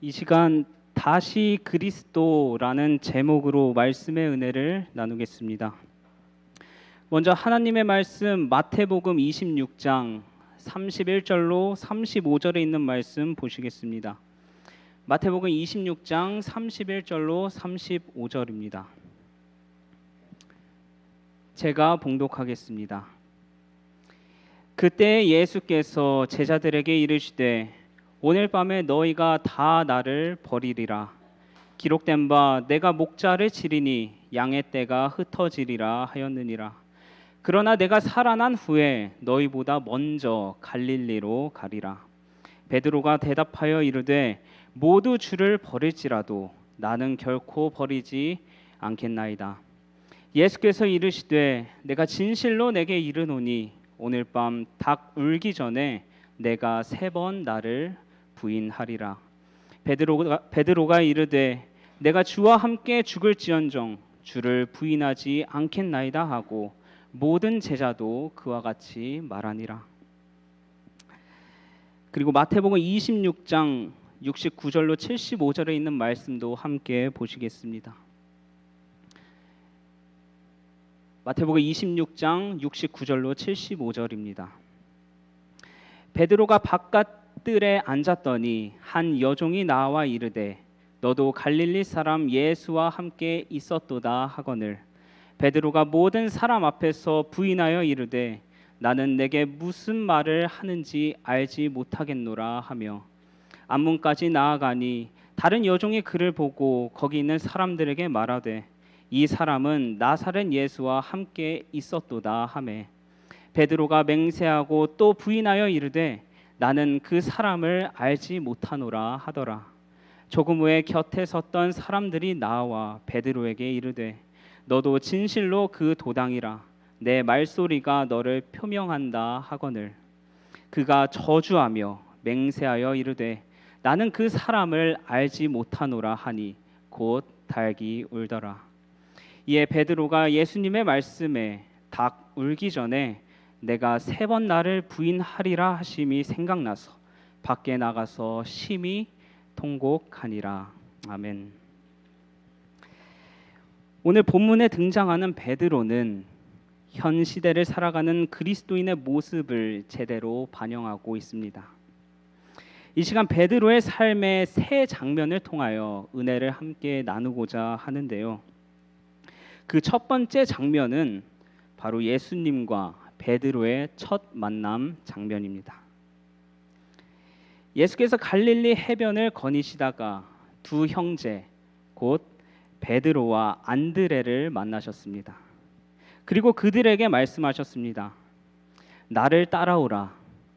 이 시간 다시 그리스도라는 제목으로 말씀의 은혜를 나누겠습니다. 먼저 하나님의 말씀 마태복음 26장 31절로 35절에 있는 말씀 보시겠습니다. 마태복음 26장 31절로 35절입니다. 제가 봉독하겠습니다. 그때 예수께서 제자들에게 이르시되 오늘 밤에 너희가 다 나를 버리리라. 기록된 바 내가 목자를 치리니 양의 떼가 흩어지리라 하였느니라. 그러나 내가 살아난 후에 너희보다 먼저 갈릴리로 가리라. 베드로가 대답하여 이르되 모두 주를 버릴지라도 나는 결코 버리지 않겠나이다. 예수께서 이르시되 내가 진실로 내게 이르노니 오늘 밤 닭 울기 전에 내가 3번 나를 부인하리라. 베드로가 이르되 내가 주와 함께 죽을지언정 주를 부인하지 않겠나이다 하고 모든 제자도 그와 같이 말하니라. 그리고 마태복음 26장 69절로 75절에 있는 말씀도 함께 보시겠습니다. 마태복음 26장 69절로 75절입니다. 베드로가 바깥들에 앉았더니 한 여종이 나와 이르되 너도 갈릴리 사람 예수와 함께 있었도다 하거늘 베드로가 모든 사람 앞에서 부인하여 이르되 나는 내게 무슨 말을 하는지 알지 못하겠노라 하며 안문까지 나아가니 다른 여종이 그를 보고 거기 있는 사람들에게 말하되 이 사람은 나사렛 예수와 함께 있었도다 하매 베드로가 맹세하고 또 부인하여 이르되 나는 그 사람을 알지 못하노라 하더라. 조금 후에 곁에 섰던 사람들이 나와 베드로에게 이르되 너도 진실로 그 도당이라 내 말소리가 너를 표명한다 하거늘 그가 저주하며 맹세하여 이르되 나는 그 사람을 알지 못하노라 하니 곧 닭이 울더라. 이에 베드로가 예수님의 말씀에 닭 울기 전에 내가 3번 나를 부인하리라 하심이 생각나서 밖에 나가서 심히 통곡하니라. 아멘. 오늘 본문에 등장하는 베드로는 현 시대를 살아가는 그리스도인의 모습을 제대로 반영하고 있습니다. 이 시간 베드로의 삶의 3 장면을 통하여 은혜를 함께 나누고자 하는데요. 그 첫 번째 장면은 바로 예수님과 베드로의 첫 만남 장면입니다. 예수께서 갈릴리 해변을 거니시다가 두 형제 곧 베드로와 안드레를 만나셨습니다. 그리고 그들에게 말씀하셨습니다. 나를 따라오라.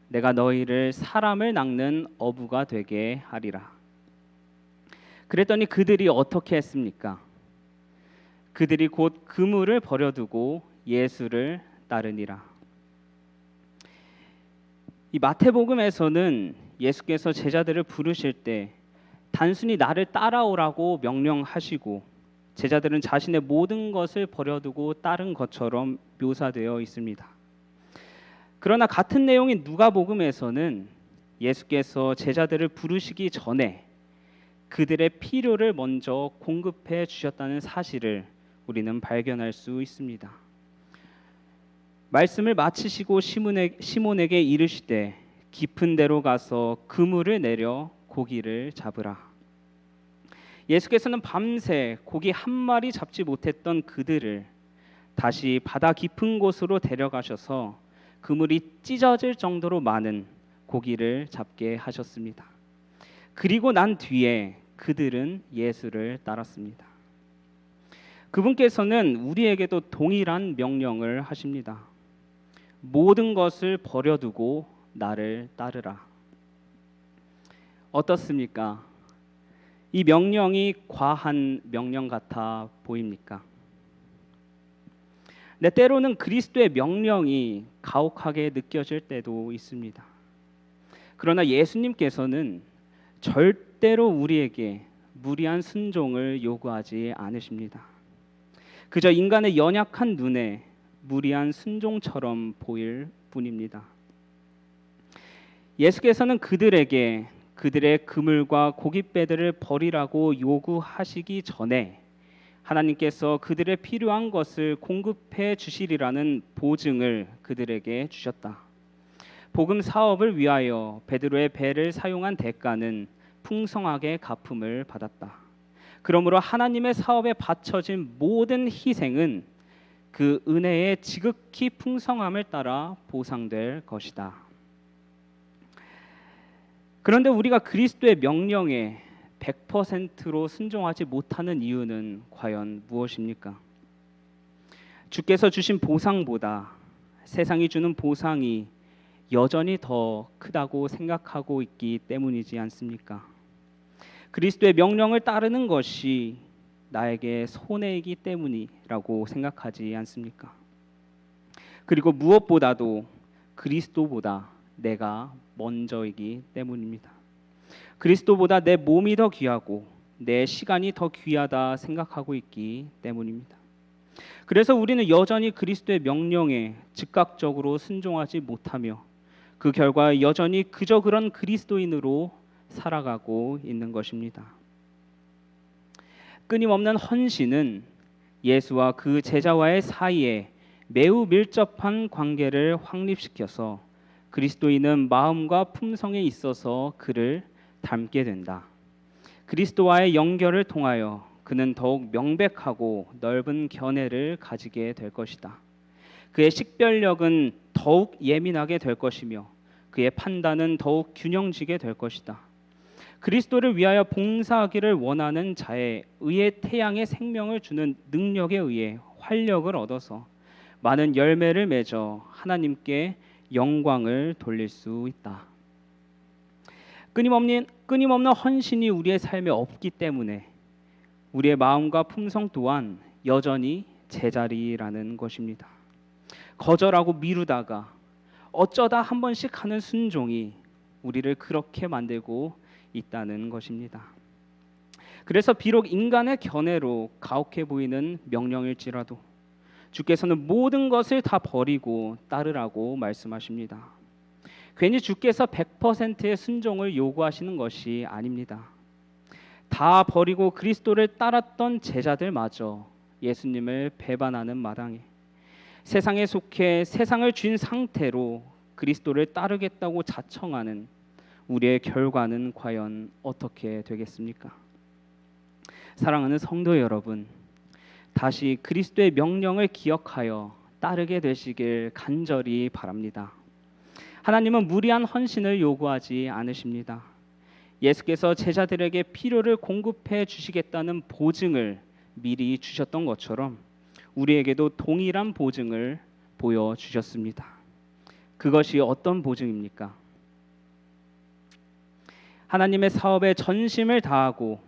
내가 너희를 사람을 낚는 어부가 되게 하리라. 그랬더니 그들이 어떻게 했습니까? 그들이 곧 그물을 버려두고 예수를 따르니라. 이 마태복음에서는 예수께서 제자들을 부르실 때 단순히 나를 따라오라고 명령하시고 제자들은 자신의 모든 것을 버려두고 따른 것처럼 묘사되어 있습니다. 그러나 같은 내용인 누가복음에서는 예수께서 제자들을 부르시기 전에 그들의 필요를 먼저 공급해 주셨다는 사실을 우리는 발견할 수 있습니다. 말씀을 마치시고 시몬에게 이르시되 깊은 데로 가서 그물을 내려 고기를 잡으라. 예수께서는 밤새 고기 한 마리 잡지 못했던 그들을 다시 바다 깊은 곳으로 데려가셔서 그물이 찢어질 정도로 많은 고기를 잡게 하셨습니다. 그리고 난 뒤에 그들은 예수를 따랐습니다. 그분께서는 우리에게도 동일한 명령을 하십니다. 모든 것을 버려두고 나를 따르라. 어떻습니까? 이 명령이 과한 명령 같아 보입니까? 네, 때로는 그리스도의 명령이 가혹하게 느껴질 때도 있습니다. 그러나 예수님께서는 절대로 우리에게 무리한 순종을 요구하지 않으십니다. 그저 인간의 연약한 눈에 무리한 순종처럼 보일 뿐입니다. 예수께서는 그들에게 그들의 그물과 고깃배들을 버리라고 요구하시기 전에 하나님께서 그들의 필요한 것을 공급해 주시리라는 보증을 그들에게 주셨다. 복음 사업을 위하여 베드로의 배를 사용한 대가는 풍성하게 갚음을 받았다. 그러므로 하나님의 사업에 바쳐진 모든 희생은 그 은혜의 지극히 풍성함을 따라 보상될 것이다. 그런데 우리가 그리스도의 명령에 100%로 순종하지 못하는 이유는 과연 무엇입니까? 주께서 주신 보상보다 세상이 주는 보상이 여전히 더 크다고 생각하고 있기 때문이지 않습니까? 그리스도의 명령을 따르는 것이 나에게 손해이기 때문이라고 생각하지 않습니까? 그리고 무엇보다도 그리스도보다 내가 먼저이기 때문입니다. 그리스도보다 내 몸이 더 귀하고 내 시간이 더 귀하다 생각하고 있기 때문입니다. 그래서 우리는 여전히 그리스도의 명령에 즉각적으로 순종하지 못하며 그 결과 여전히 그저 그런 그리스도인으로 살아가고 있는 것입니다. 끊임없는 헌신은 예수와 그 제자와의 사이에 매우 밀접한 관계를 확립시켜서 그리스도인은 마음과 품성에 있어서 그를 닮게 된다. 그리스도와의 연결을 통하여 그는 더욱 명백하고 넓은 견해를 가지게 될 것이다. 그의 식별력은 더욱 예민하게 될 것이며 그의 판단은 더욱 균형지게 될 것이다. 그리스도를 위하여 봉사하기를 원하는 자의 의의 태양의 생명을 주는 능력에 의해 활력을 얻어서 많은 열매를 맺어 하나님께 영광을 돌릴 수 있다. 끊임없는 헌신이 우리의 삶에 없기 때문에 우리의 마음과 품성 또한 여전히 제자리라는 것입니다. 거절하고 미루다가 어쩌다 한 번씩 하는 순종이 우리를 그렇게 만들고 있다는 것입니다. 그래서 비록 인간의 견해로 가혹해 보이는 명령일지라도 주께서는 모든 것을 다 버리고 따르라고 말씀하십니다. 괜히 주께서 100%의 순종을 요구하시는 것이 아닙니다. 다 버리고 그리스도를 따랐던 제자들마저 예수님을 배반하는 마당에 세상에 속해 세상을 쥔 상태로 그리스도를 따르겠다고 자청하는 우리의 결과는 과연 어떻게 되겠습니까? 사랑하는 성도 여러분, 다시 그리스도의 명령을 기억하여 따르게 되시길 간절히 바랍니다. 하나님은 무리한 헌신을 요구하지 않으십니다. 예수께서 제자들에게 필요를 공급해 주시겠다는 보증을 미리 주셨던 것처럼 우리에게도 동일한 보증을 보여주셨습니다. 그것이 어떤 보증입니까? 하나님의 사업에 전심을 다하고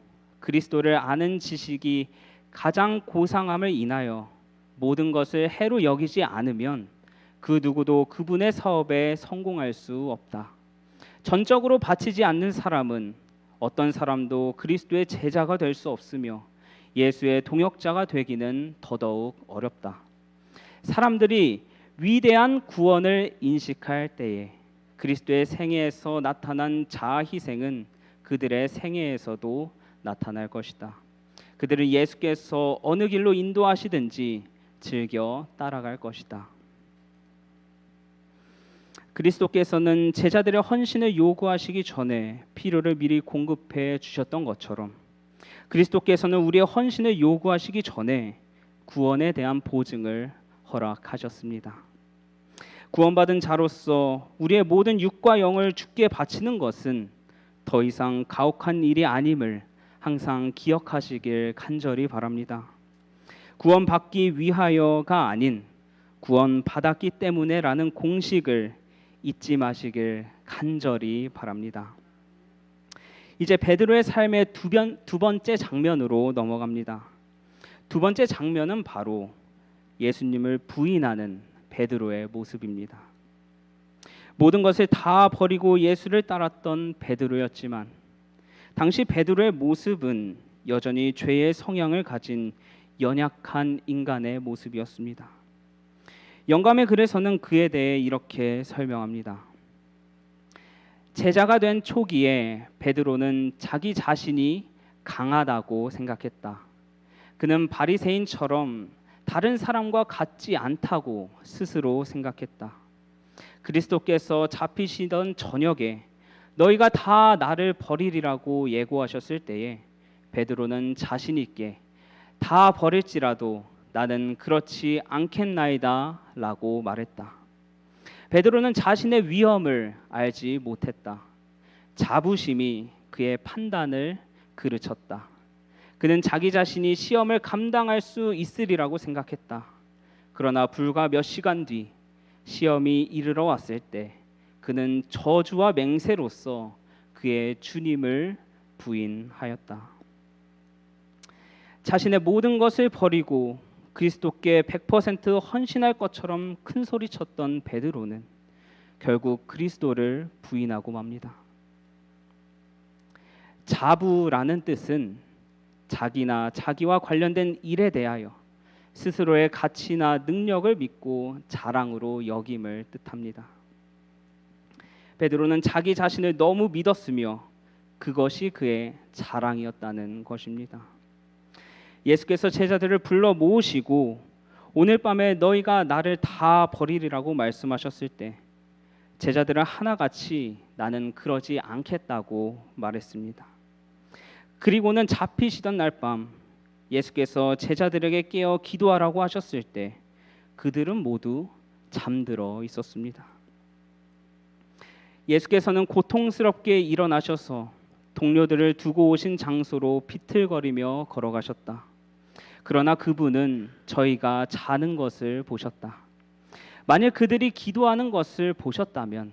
그리스도를 아는 지식이 가장 고상함을 인하여 모든 것을 해로 여기지 않으면 그 누구도 그분의 사업에 성공할 수 없다. 전적으로 바치지 않는 사람은 어떤 사람도 그리스도의 제자가 될 수 없으며 예수의 동역자가 되기는 더더욱 어렵다. 사람들이 위대한 구원을 인식할 때에 그리스도의 생애에서 나타난 자아 희생은 그들의 생애에서도 나타날 것이다. 그들은 예수께서 어느 길로 인도하시든지 즐겨 따라갈 것이다. 그리스도께서는 제자들의 헌신을 요구하시기 전에 필요를 미리 공급해 주셨던 것처럼 그리스도께서는 우리의 헌신을 요구하시기 전에 구원에 대한 보증을 허락하셨습니다. 구원받은 자로서 우리의 모든 육과 영을 주께 바치는 것은 더 이상 가혹한 일이 아님을 항상 기억하시길 간절히 바랍니다. 구원받기 위하여가 아닌 구원받았기 때문에라는 공식을 잊지 마시길 간절히 바랍니다. 이제 베드로의 삶의 두 번째 장면으로 넘어갑니다. 두 번째 장면은 바로 예수님을 부인하는 베드로의 모습입니다. 모든 것을 다 버리고 예수를 따랐던 베드로였지만 당시 베드로의 모습은 여전히 죄의 성향을 가진 연약한 인간의 모습이었습니다. 영감의 글에서는 그에 대해 이렇게 설명합니다. 제자가 된 초기에 베드로는 자기 자신이 강하다고 생각했다. 그는 바리새인처럼 다른 사람과 같지 않다고 스스로 생각했다. 그리스도께서 잡히시던 저녁에 너희가 다 나를 버리리라고 예고하셨을 때에 베드로는 자신 있게 다 버릴지라도 나는 그렇지 않겠나이다 라고 말했다. 베드로는 자신의 위험을 알지 못했다. 자부심이 그의 판단을 그르쳤다. 그는 자기 자신이 시험을 감당할 수 있으리라고 생각했다. 그러나 불과 몇 시간 뒤 시험이 이르러 왔을 때 그는 저주와 맹세로서 그의 주님을 부인하였다. 자신의 모든 것을 버리고 그리스도께 100% 헌신할 것처럼 큰 소리쳤던 베드로는 결국 그리스도를 부인하고 맙니다. 자부라는 뜻은 자기나 자기와 관련된 일에 대하여 스스로의 가치나 능력을 믿고 자랑으로 여김을 뜻합니다. 베드로는 자기 자신을 너무 믿었으며 그것이 그의 자랑이었다는 것입니다. 예수께서 제자들을 불러 모으시고 오늘 밤에 너희가 나를 다 버리리라고 말씀하셨을 때 제자들은 하나같이 나는 그러지 않겠다고 말했습니다. 그리고는 잡히시던 날 밤 예수께서 제자들에게 깨어 기도하라고 하셨을 때 그들은 모두 잠들어 있었습니다. 예수께서는 고통스럽게 일어나셔서 동료들을 두고 오신 장소로 비틀거리며 걸어가셨다. 그러나 그분은 저희가 자는 것을 보셨다. 만일 그들이 기도하는 것을 보셨다면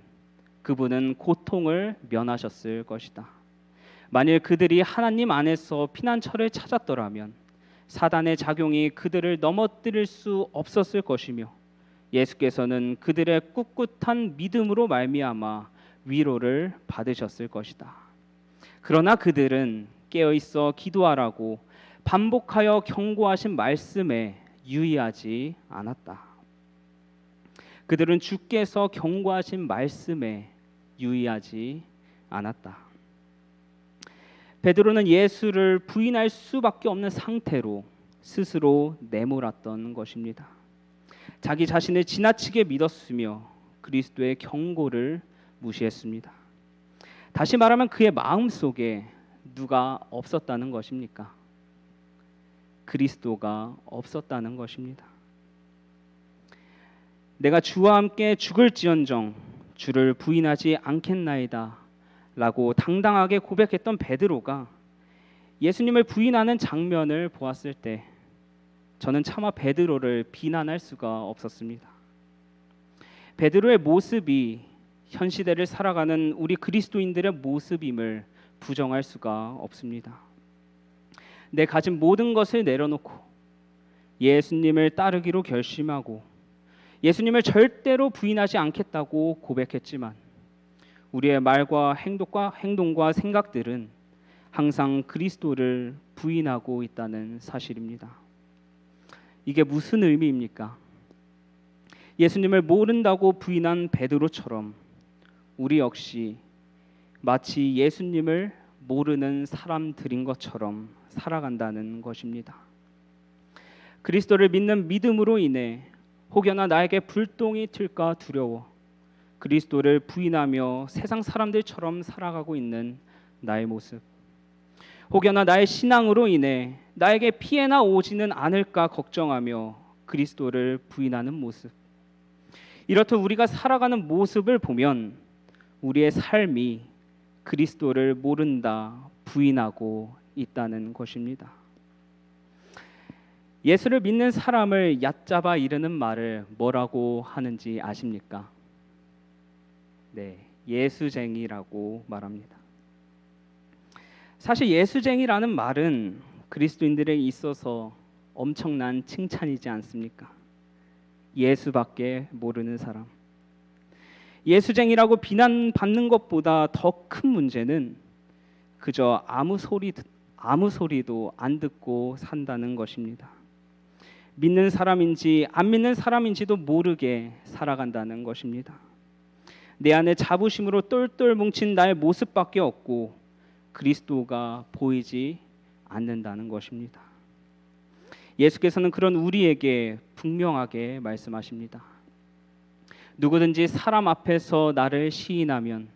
그분은 고통을 면하셨을 것이다. 만일 그들이 하나님 안에서 피난처를 찾았더라면 사단의 작용이 그들을 넘어뜨릴 수 없었을 것이며 예수께서는 그들의 꿋꿋한 믿음으로 말미암아 위로를 받으셨을 것이다. 그러나 그들은 깨어있어 기도하라고 반복하여 경고하신 말씀에 유의하지 않았다. 그들은 주께서 경고하신 말씀에 유의하지 않았다. 베드로는 예수를 부인할 수밖에 없는 상태로 스스로 내몰았던 것입니다. 자기 자신을 지나치게 믿었으며 그리스도의 경고를 무시했습니다. 다시 말하면 그의 마음속에 누가 없었다는 것입니까? 그리스도가 없었다는 것입니다. 내가 주와 함께 죽을지언정 주를 부인하지 않겠나이다 라고 당당하게 고백했던 베드로가 예수님을 부인하는 장면을 보았을 때 저는 차마 베드로를 비난할 수가 없었습니다. 베드로의 모습이 현 시대를 살아가는 우리 그리스도인들의 모습임을 부정할 수가 없습니다. 내 가진 모든 것을 내려놓고 예수님을 따르기로 결심하고 예수님을 절대로 부인하지 않겠다고 고백했지만 우리의 말과 행동과 생각들은 항상 그리스도를 부인하고 있다는 사실입니다. 이게 무슨 의미입니까? 예수님을 모른다고 부인한 베드로처럼 우리 역시 마치 예수님을 모르는 사람들인 것처럼 살아간다는 것입니다. 그리스도를 믿는 믿음으로 인해 혹여나 나에게 불똥이 튈까 두려워 그리스도를 부인하며 세상 사람들처럼 살아가고 있는 나의 모습, 혹여나 나의 신앙으로 인해 나에게 피해나 오지는 않을까 걱정하며 그리스도를 부인하는 모습, 이렇듯 우리가 살아가는 모습을 보면 우리의 삶이 그리스도를 모른다, 부인하고 있다는 것입니다. 예수를 믿는 사람을 얕잡아 이르는 말을 뭐라고 하는지 아십니까? 네, 예수쟁이라고 말합니다. 사실 예수쟁이라는 말은 그리스도인들에게 있어서 엄청난 칭찬이지 않습니까? 예수밖에 모르는 사람. 예수쟁이라고 비난받는 것보다 더 큰 문제는 그저 아무 소리도 안 듣고 산다는 것입니다. 믿는 사람인지 안 믿는 사람인지도 모르게 살아간다는 것입니다. 내 안에 자부심으로 똘똘 뭉친 나의 모습밖에 없고 그리스도가 보이지 않는다는 것입니다. 예수께서는 그런 우리에게 분명하게 말씀하십니다. 누구든지 사람 앞에서 나를 시인하면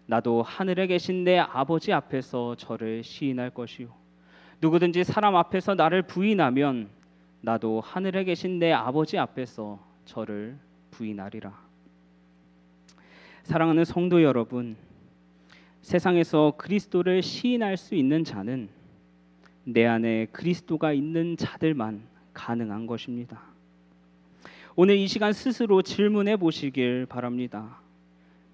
나도 하늘에 계신 내 아버지 앞에서 저를 시인할 것이요, 누구든지 사람 앞에서 나를 부인하면 나도 하늘에 계신 내 아버지 앞에서 저를 부인하리라. 사랑하는 성도 여러분, 세상에서 그리스도를 시인할 수 있는 자는 내 안에 그리스도가 있는 자들만 가능한 것입니다. 오늘 이 시간 스스로 질문해 보시길 바랍니다.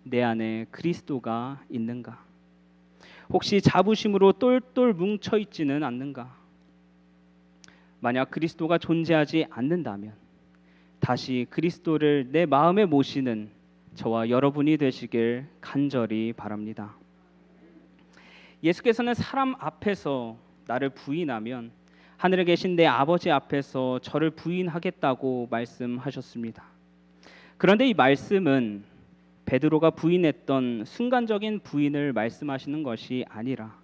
내 안에 그리스도가 있는가? 혹시 자부심으로 똘똘 뭉쳐 있지는 않는가? 만약 그리스도가 존재하지 않는다면 다시 그리스도를 내 마음에 모시는 저와 여러분이 되시길 간절히 바랍니다. 예수께서는 사람 앞에서 나를 부인하면 하늘에 계신 내 아버지 앞에서 저를 부인하겠다고 말씀하셨습니다. 그런데 이 말씀은 베드로가 부인했던 순간적인 부인을 말씀하시는 것이 아니라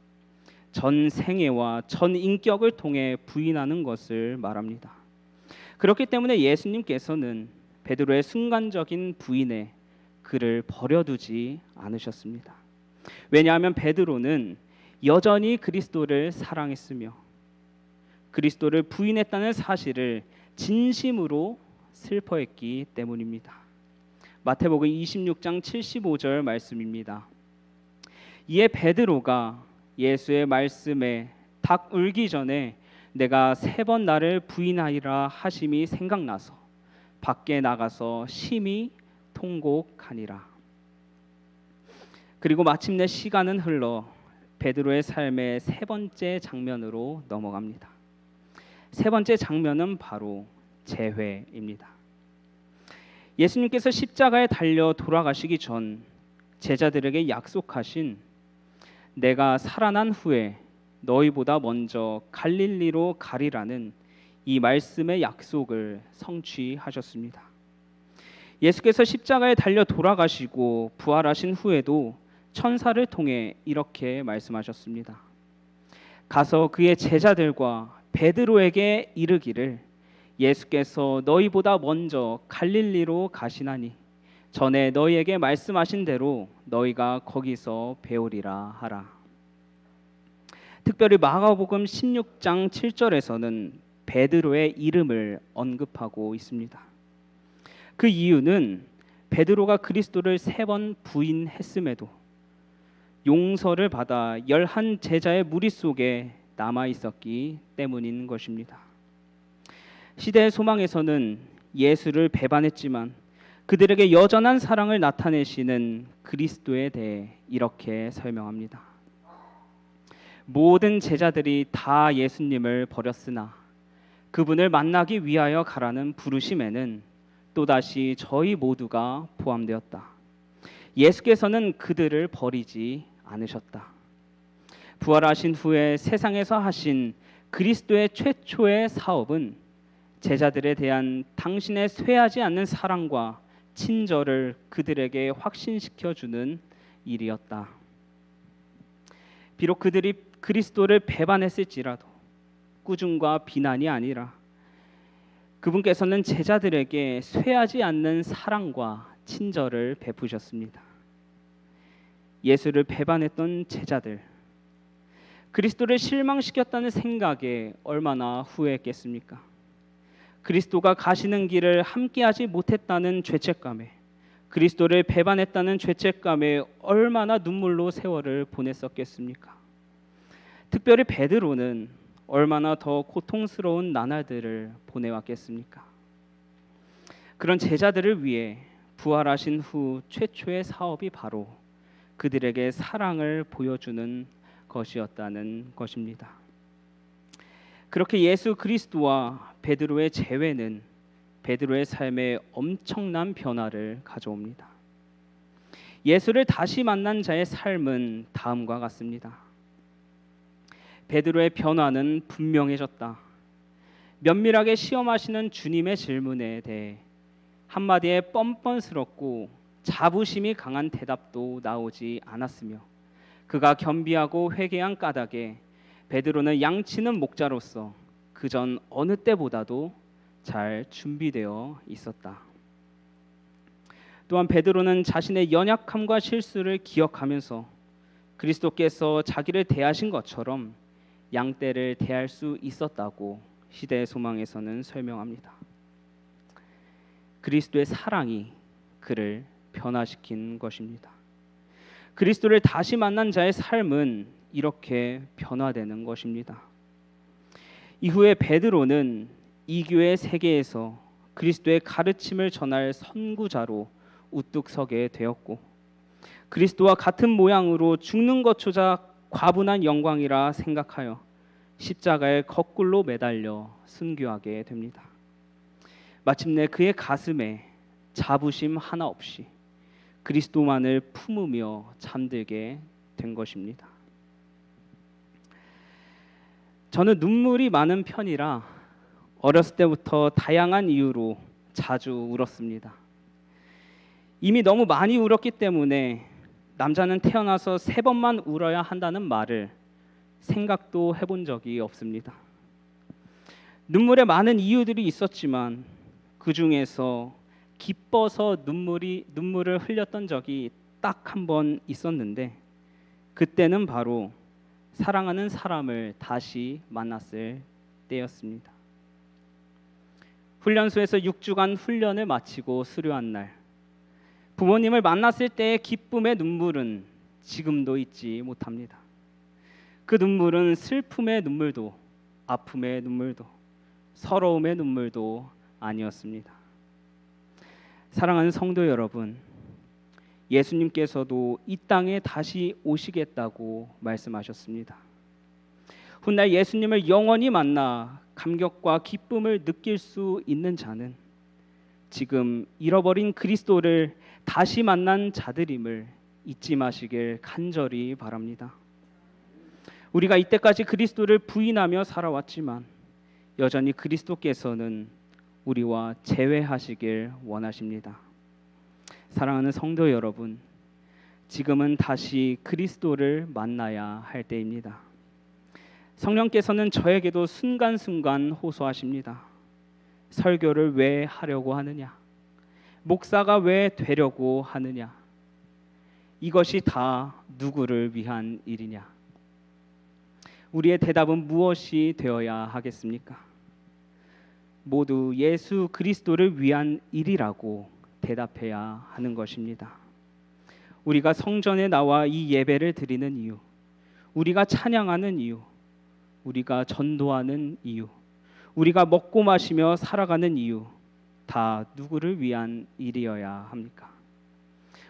전 생애와 전 인격을 통해 부인하는 것을 말합니다. 그렇기 때문에 예수님께서는 베드로의 순간적인 부인에 그를 버려두지 않으셨습니다. 왜냐하면 베드로는 여전히 그리스도를 사랑했으며 그리스도를 부인했다는 사실을 진심으로 슬퍼했기 때문입니다. 마태복음 26장 75절 말씀입니다. 이에 베드로가 예수의 말씀에 닭 울기 전에 내가 3번 나를 부인하리라 하심이 생각나서 밖에 나가서 심히 통곡하니라. 그리고 마침내 시간은 흘러 베드로의 삶의 3번째 장면으로 넘어갑니다. 3번째 장면은 바로 재회입니다. 예수님께서 십자가에 달려 돌아가시기 전 제자들에게 약속하신 내가 살아난 후에 너희보다 먼저 갈릴리로 가리라는 이 말씀의 약속을 성취하셨습니다. 예수께서 십자가에 달려 돌아가시고 부활하신 후에도 천사를 통해 이렇게 말씀하셨습니다. 가서 그의 제자들과 베드로에게 이르기를 예수께서 너희보다 먼저 갈릴리로 가시나니 전에 너희에게 말씀하신 대로 너희가 거기서 배우리라 하라. 특별히 마가복음 16장 7절에서는 베드로의 이름을 언급하고 있습니다. 그 이유는 베드로가 그리스도를 3번 부인했음에도 용서를 받아 11 제자의 무리 속에 남아 있었기 때문인 것입니다. 시대의 소망에서는 예수를 배반했지만 그들에게 여전한 사랑을 나타내시는 그리스도에 대해 이렇게 설명합니다. 모든 제자들이 다 예수님을 버렸으나 그분을 만나기 위하여 가라는 부르심에는 또다시 저희 모두가 포함되었다. 예수께서는 그들을 버리지 않으셨다. 부활하신 후에 세상에서 하신 그리스도의 최초의 사업은 제자들에 대한 당신의 쇠하지 않는 사랑과 친절을 그들에게 확신시켜주는 일이었다. 비록 그들이 그리스도를 배반했을지라도 꾸중과 비난이 아니라 그분께서는 제자들에게 쇠하지 않는 사랑과 친절을 베푸셨습니다. 예수를 배반했던 제자들, 그리스도를 실망시켰다는 생각에 얼마나 후회했겠습니까? 그리스도가 가시는 길을 함께하지 못했다는 죄책감에, 그리스도를 배반했다는 죄책감에 얼마나 눈물로 세월을 보냈었겠습니까? 특별히 베드로는 얼마나 더 고통스러운 나날들을 보내왔겠습니까? 그런 제자들을 위해 부활하신 후 최초의 사업이 바로 그들에게 사랑을 보여주는 것이었다는 것입니다. 그렇게 예수 그리스도와 베드로의 재회는 베드로의 삶에 엄청난 변화를 가져옵니다. 예수를 다시 만난 자의 삶은 다음과 같습니다. 베드로의 변화는 분명해졌다. 면밀하게 시험하시는 주님의 질문에 대해 한마디에 뻔뻔스럽고 자부심이 강한 대답도 나오지 않았으며 그가 겸비하고 회개한 까닭에 베드로는 양치는 목자로서 그전 어느 때보다도 잘 준비되어 있었다. 또한 베드로는 자신의 연약함과 실수를 기억하면서 그리스도께서 자기를 대하신 것처럼 양떼를 대할 수 있었다고 시대의 소망에서는 설명합니다. 그리스도의 사랑이 그를 변화시킨 것입니다. 그리스도를 다시 만난 자의 삶은 이렇게 변화되는 것입니다. 이후에 베드로는 이 교회 세계에서 그리스도의 가르침을 전할 선구자로 우뚝 서게 되었고 그리스도와 같은 모양으로 죽는 것조차 과분한 영광이라 생각하여 십자가에 거꾸로 매달려 순교하게 됩니다. 마침내 그의 가슴에 자부심 하나 없이 그리스도만을 품으며 잠들게 된 것입니다. 저는 눈물이 많은 편이라 어렸을 때부터 다양한 이유로 자주 울었습니다. 이미 너무 많이 울었기 때문에 남자는 태어나서 3번만 울어야 한다는 말을 생각도 해본 적이 없습니다. 눈물에 많은 이유들이 있었지만 그 중에서 기뻐서 눈물을 흘렸던 적이 딱 한 번 있었는데 그때는 바로 사랑하는 사람을 다시 만났을 때였습니다. 훈련소에서 6주간 훈련을 마치고 수료한 날 부모님을 만났을 때의 기쁨의 눈물은 지금도 잊지 못합니다. 그 눈물은 슬픔의 눈물도 아픔의 눈물도 서러움의 눈물도 아니었습니다. 사랑하는 성도 여러분, 예수님께서도 이 땅에 다시 오시겠다고 말씀하셨습니다. 훗날 예수님을 영원히 만나 감격과 기쁨을 느낄 수 있는 자는 지금 잃어버린 그리스도를 다시 만난 자들임을 잊지 마시길 간절히 바랍니다. 우리가 이때까지 그리스도를 부인하며 살아왔지만 여전히 그리스도께서는 우리와 재회하시길 원하십니다. 사랑하는 성도 여러분, 지금은 다시 그리스도를 만나야 할 때입니다. 성령께서는 저에게도 순간순간 호소하십니다. 설교를 왜 하려고 하느냐? 목사가 왜 되려고 하느냐? 이것이 다 누구를 위한 일이냐? 우리의 대답은 무엇이 되어야 하겠습니까? 모두 예수 그리스도를 위한 일이라고 대답해야 하는 것입니다. 우리가 성전에 나와 이 예배를 드리는 이유, 우리가 찬양하는 이유, 우리가 전도하는 이유, 우리가 먹고 마시며 살아가는 이유 다 누구를 위한 일이어야 합니까?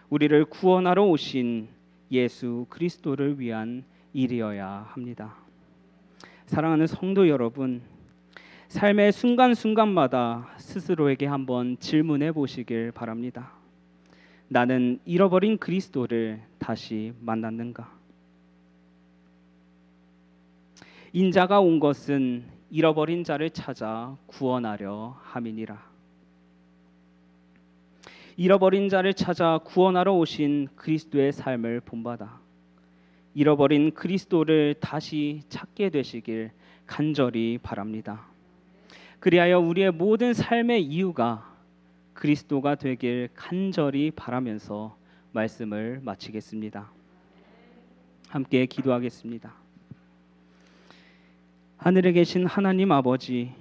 우리를 구원하러 오신 예수 그리스도를 위한 일이어야 합니다. 사랑하는 성도 여러분, 삶의 순간순간마다 스스로에게 한번 질문해 보시길 바랍니다. 나는 잃어버린 그리스도를 다시 만났는가? 인자가 온 것은 잃어버린 자를 찾아 구원하려 함이니라. 잃어버린 자를 찾아 구원하러 오신 그리스도의 삶을 본받아 잃어버린 그리스도를 다시 찾게 되시길 간절히 바랍니다. 그리하여 우리의 모든 삶의 이유가 그리스도가 되길 간절히 바라면서 말씀을 마치겠습니다. 함께 기도하겠습니다. 하늘에 계신 하나님 아버지,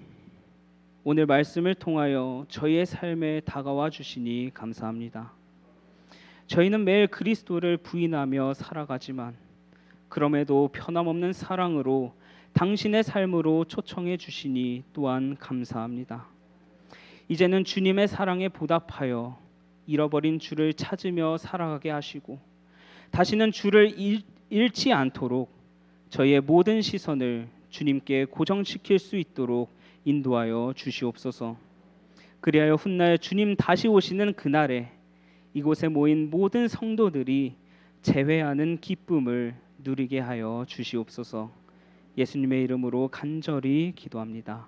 오늘 말씀을 통하여 저희의 삶에 다가와 주시니 감사합니다. 저희는 매일 그리스도를 부인하며 살아가지만 그럼에도 변함없는 사랑으로 당신의 삶으로 초청해 주시니 또한 감사합니다. 이제는 주님의 사랑에 보답하여 잃어버린 주를 찾으며 살아가게 하시고 다시는 주를 잃지 않도록 저희의 모든 시선을 주님께 고정시킬 수 있도록 인도하여 주시옵소서. 그리하여 훗날 주님 다시 오시는 그날에 이곳에 모인 모든 성도들이 재회하는 기쁨을 누리게 하여 주시옵소서. 예수님의 이름으로 간절히 기도합니다.